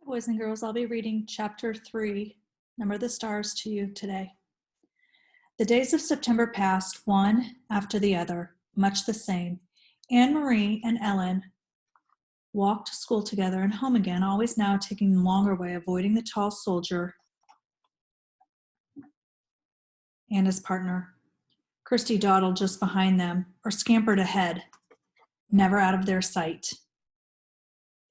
Boys and girls, I'll be reading chapter 3, Number the Stars, to you today. The days of September passed, one after the other, much the same. Anne-Marie and Ellen walked to school together and home again, always now taking the longer way, avoiding the tall soldier and his partner. Kirsty dawdled just behind them, or scampered ahead, never out of their sight.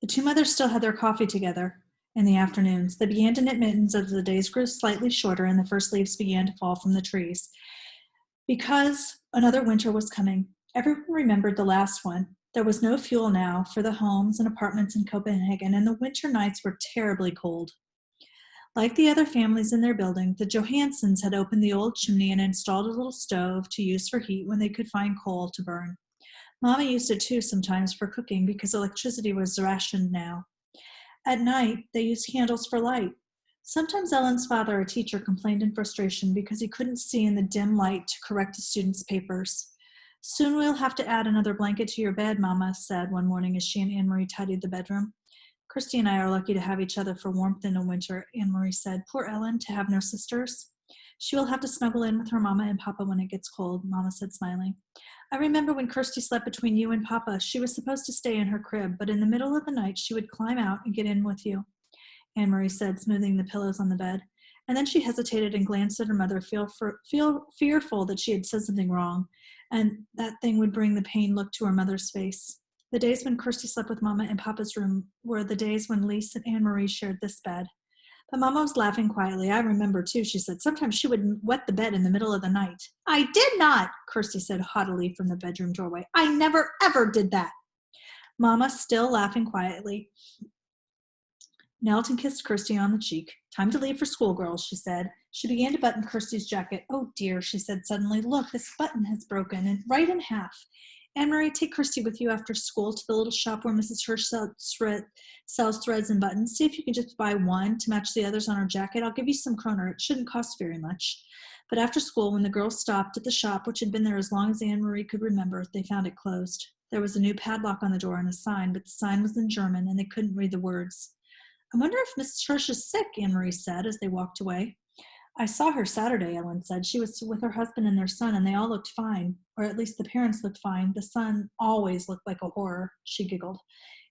The two mothers still had their coffee together. In the afternoons, they began to knit mittens as the days grew slightly shorter and the first leaves began to fall from the trees. Because another winter was coming, everyone remembered the last one. There was no fuel now for the homes and apartments in Copenhagen, and the winter nights were terribly cold. Like the other families in their building, the Johansons had opened the old chimney and installed a little stove to use for heat when they could find coal to burn. Mama used it too sometimes for cooking because electricity was rationed now. At night, they used candles for light. Sometimes Ellen's father, a teacher, complained in frustration because he couldn't see in the dim light to correct the students' papers. "Soon we'll have to add another blanket to your bed," Mama said one morning as she and Anne-Marie tidied the bedroom. "Kirsty and I are lucky to have each other for warmth in the winter," Anne-Marie said. "Poor Ellen, to have no sisters." "She will have to snuggle in with her Mama and Papa when it gets cold," Mama said, smiling. "I remember when Kirsty slept between you and Papa. She was supposed to stay in her crib, but in the middle of the night she would climb out and get in with you," Anne-Marie said, smoothing the pillows on the bed. And then she hesitated and glanced at her mother, fearful that she had said something wrong, and that thing would bring the pained look to her mother's face. The days when Kirsty slept with Mama in Papa's room were the days when Lise and Anne-Marie shared this bed. But Mama was laughing quietly. "I remember, too," she said. "Sometimes she would wet the bed in the middle of the night." "I did not," Kirsty said haughtily from the bedroom doorway. "I never, ever did that." Mama, still laughing quietly, knelt and kissed Kirsty on the cheek. "Time to leave for school, girls," she said. She began to button Kirsty's jacket. "Oh, dear," she said suddenly. "Look, this button has broken, and right in half. Anne-Marie, take Kirsty with you after school to the little shop where Mrs. Hirsch sells threads and buttons. See if you can just buy one to match the others on her jacket. I'll give you some kroner. It shouldn't cost very much." But after school, when the girls stopped at the shop, which had been there as long as Anne-Marie could remember, they found it closed. There was a new padlock on the door and a sign, but the sign was in German, and they couldn't read the words. "I wonder if Mrs. Hirsch is sick," Anne-Marie said as they walked away. "I saw her Saturday," Ellen said. "She was with her husband and their son, and they all looked fine. Or at least the parents looked fine. The son always looked like a horror," she giggled.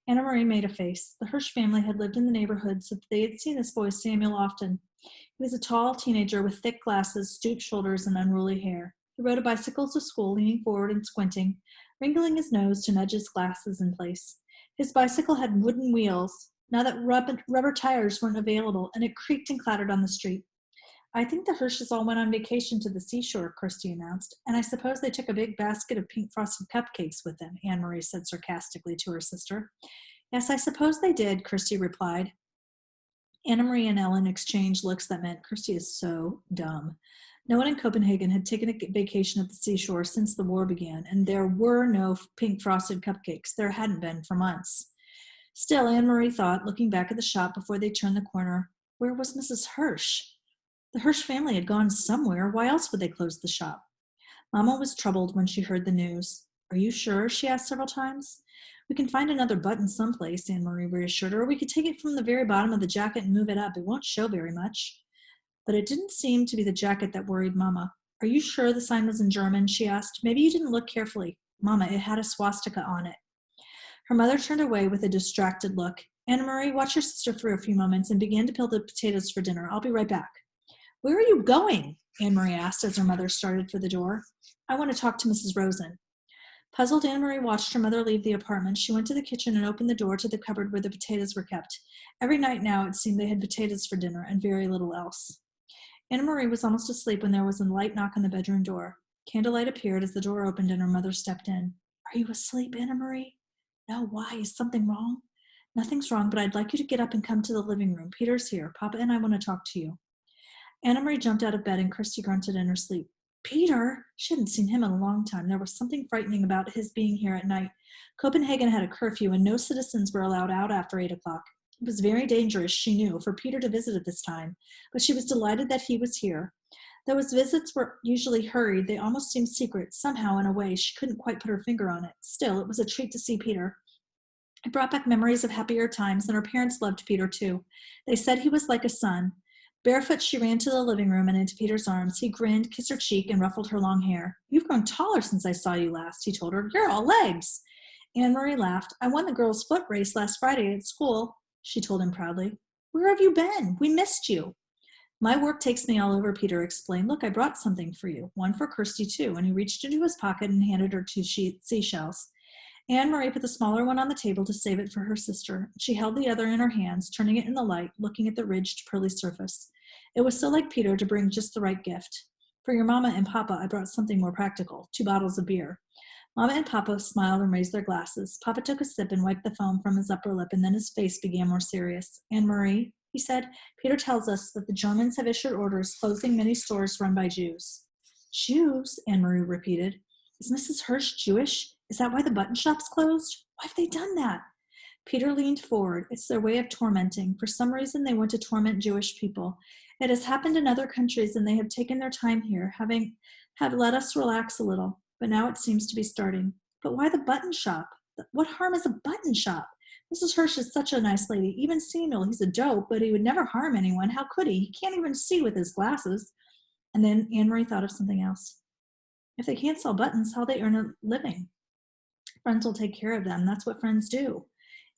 Anna-Marie made a face. The Hirsch family had lived in the neighborhood, so they had seen this boy Samuel often. He was a tall teenager with thick glasses, stooped shoulders, and unruly hair. He rode a bicycle to school, leaning forward and squinting, wrinkling his nose to nudge his glasses in place. His bicycle had wooden wheels, now that rubber tires weren't available, and it creaked and clattered on the street. "I think the Hirsches all went on vacation to the seashore," Kirsty announced, "and I suppose they took a big basket of pink frosted cupcakes with them," Anne-Marie said sarcastically to her sister. "Yes, I suppose they did," Kirsty replied. Anna-Marie and Ellen exchanged looks that meant, "Kirsty is so dumb." No one in Copenhagen had taken a vacation at the seashore since the war began, and there were no pink frosted cupcakes. There hadn't been for months. Still, Anne-Marie thought, looking back at the shop before they turned the corner, where was Mrs. Hirsch? The Hirsch family had gone somewhere. Why else would they close the shop? Mama was troubled when she heard the news. "Are you sure?" she asked several times. "We can find another button someplace," Anne-Marie reassured her, "or we could take it from the very bottom of the jacket and move it up. It won't show very much." But it didn't seem to be the jacket that worried Mama. "Are you sure the sign was in German?" she asked. "Maybe you didn't look carefully." "Mama, it had a swastika on it." Her mother turned away with a distracted look. "Anna-Marie, watch your sister for a few moments and begin to peel the potatoes for dinner. I'll be right back." "Where are you going?" Anne-Marie asked as her mother started for the door. "I want to talk to Mrs. Rosen." Puzzled, Anne-Marie watched her mother leave the apartment. She went to the kitchen and opened the door to the cupboard where the potatoes were kept. Every night now it seemed they had potatoes for dinner and very little else. Anna-Marie was almost asleep when there was a light knock on the bedroom door. Candlelight appeared as the door opened and her mother stepped in. "Are you asleep, Anna-Marie?" "No, why? Is something wrong?" "Nothing's wrong, but I'd like you to get up and come to the living room. Peter's here. Papa and I want to talk to you." Anna-Marie jumped out of bed and Kirsty grunted in her sleep. Peter? She hadn't seen him in a long time. There was something frightening about his being here at night. Copenhagen had a curfew and no citizens were allowed out after 8 o'clock. It was very dangerous, she knew, for Peter to visit at this time, but she was delighted that he was here. Though his visits were usually hurried, they almost seemed secret, somehow in a way she couldn't quite put her finger on it. Still, it was a treat to see Peter. It brought back memories of happier times, and her parents loved Peter too. They said he was like a son. Barefoot, she ran to the living room and into Peter's arms. He grinned, kissed her cheek, and ruffled her long hair. "You've grown taller since I saw you last," he told her. "You're all legs." Anne-Marie laughed. "I won the girls' foot race last Friday at school," she told him proudly. "Where have you been? We missed you." "My work takes me all over," Peter explained. "Look, I brought something for you. One for Kirsty, too." And he reached into his pocket and handed her two seashells. Anne-Marie put the smaller one on the table to save it for her sister. She held the other in her hands, turning it in the light, looking at the ridged, pearly surface. It was so like Peter to bring just the right gift. "For your mama and papa, I brought something more practical, 2 bottles of beer." Mama and Papa smiled and raised their glasses. Papa took a sip and wiped the foam from his upper lip, and then his face became more serious. "Anne-Marie," he said, "Peter tells us that the Germans have issued orders closing many stores run by Jews." "Jews?" Anne-Marie repeated. "Is Mrs. Hirsch Jewish? Is that why the button shop's closed? Why have they done that?" Peter leaned forward. "It's their way of tormenting. For some reason, they want to torment Jewish people. It has happened in other countries, and they have taken their time here, have let us relax a little. But now it seems to be starting. But why the button shop? What harm is a button shop? Mrs. Hirsch is such a nice lady. Even Samuel, he's a dope, but he would never harm anyone. How could he? He can't even see with his glasses." And then Anne-Marie thought of something else. "If they can't sell buttons, how they earn a living? Friends will take care of them. That's what friends do."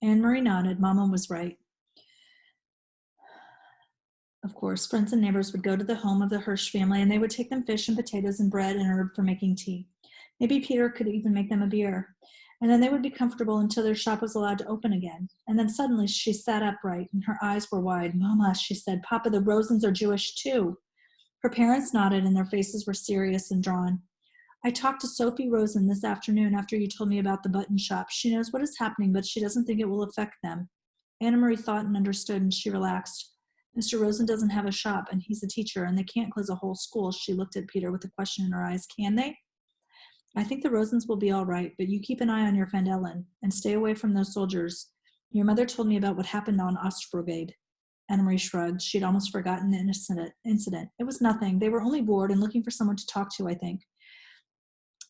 Anne-Marie nodded. Mama was right. Of course, friends and neighbors would go to the home of the Hirsch family, and they would take them fish and potatoes and bread and herb for making tea. Maybe Peter could even make them a beer. And then they would be comfortable until their shop was allowed to open again. And then suddenly she sat upright, and her eyes were wide. "Mama," she said, "Papa, the Rosens are Jewish too." Her parents nodded, and their faces were serious and drawn. "I talked to Sophie Rosen this afternoon after you told me about the button shop. She knows what is happening, but she doesn't think it will affect them." Anne-Marie thought and understood, and she relaxed. "Mr. Rosen doesn't have a shop, and he's a teacher, and they can't close a whole school." She looked at Peter with a question in her eyes. "Can they?" "I think the Rosens will be all right, but you keep an eye on your friend Ellen, and stay away from those soldiers. Your mother told me about what happened on Ostbrigade." Anne-Marie shrugged. She'd almost forgotten the incident. "It was nothing. They were only bored and looking for someone to talk to, I think."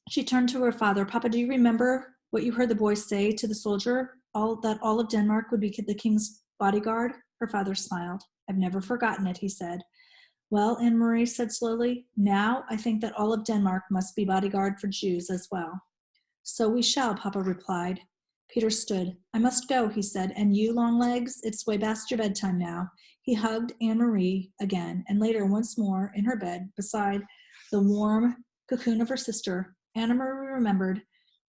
She turned to her father. "Papa, do you remember what you heard the boy say to the soldier? That all of Denmark would be the king's bodyguard?" Her father smiled. "I've never forgotten it," he said. "Well," Anne-Marie said slowly, "now I think that all of Denmark must be bodyguard for Jews as well." "So we shall," Papa replied. Peter stood. "I must go," he said. "And you, Longlegs, it's way past your bedtime now." He hugged Anne-Marie again, and later once more in her bed beside the warm cocoon of her sister. Anne-Marie remembered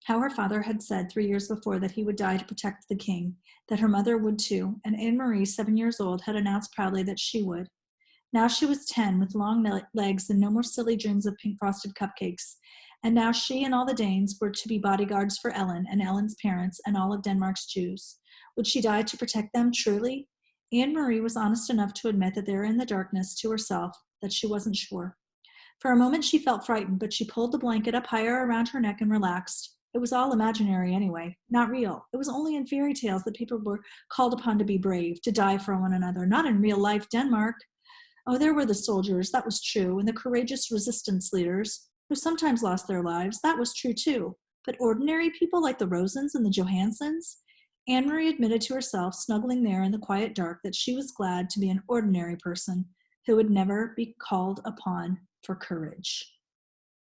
how her father had said 3 years before that he would die to protect the king, that her mother would too, and Anne-Marie, 7 years old, had announced proudly that she would. Now she was 10, with long legs and no more silly dreams of pink frosted cupcakes. And now she and all the Danes were to be bodyguards for Ellen and Ellen's parents and all of Denmark's Jews. Would she die to protect them, truly? Anne-Marie was honest enough to admit that there in the darkness to herself that she wasn't sure. For a moment she felt frightened, but she pulled the blanket up higher around her neck and relaxed. It was all imaginary anyway, not real. It was only in fairy tales that people were called upon to be brave, to die for one another, not in real life Denmark. Oh, there were the soldiers, that was true, and the courageous resistance leaders, who sometimes lost their lives, that was true too. But ordinary people like the Rosens and the Johansons? Anne-Marie admitted to herself, snuggling there in the quiet dark, that she was glad to be an ordinary person who would never be called upon for courage.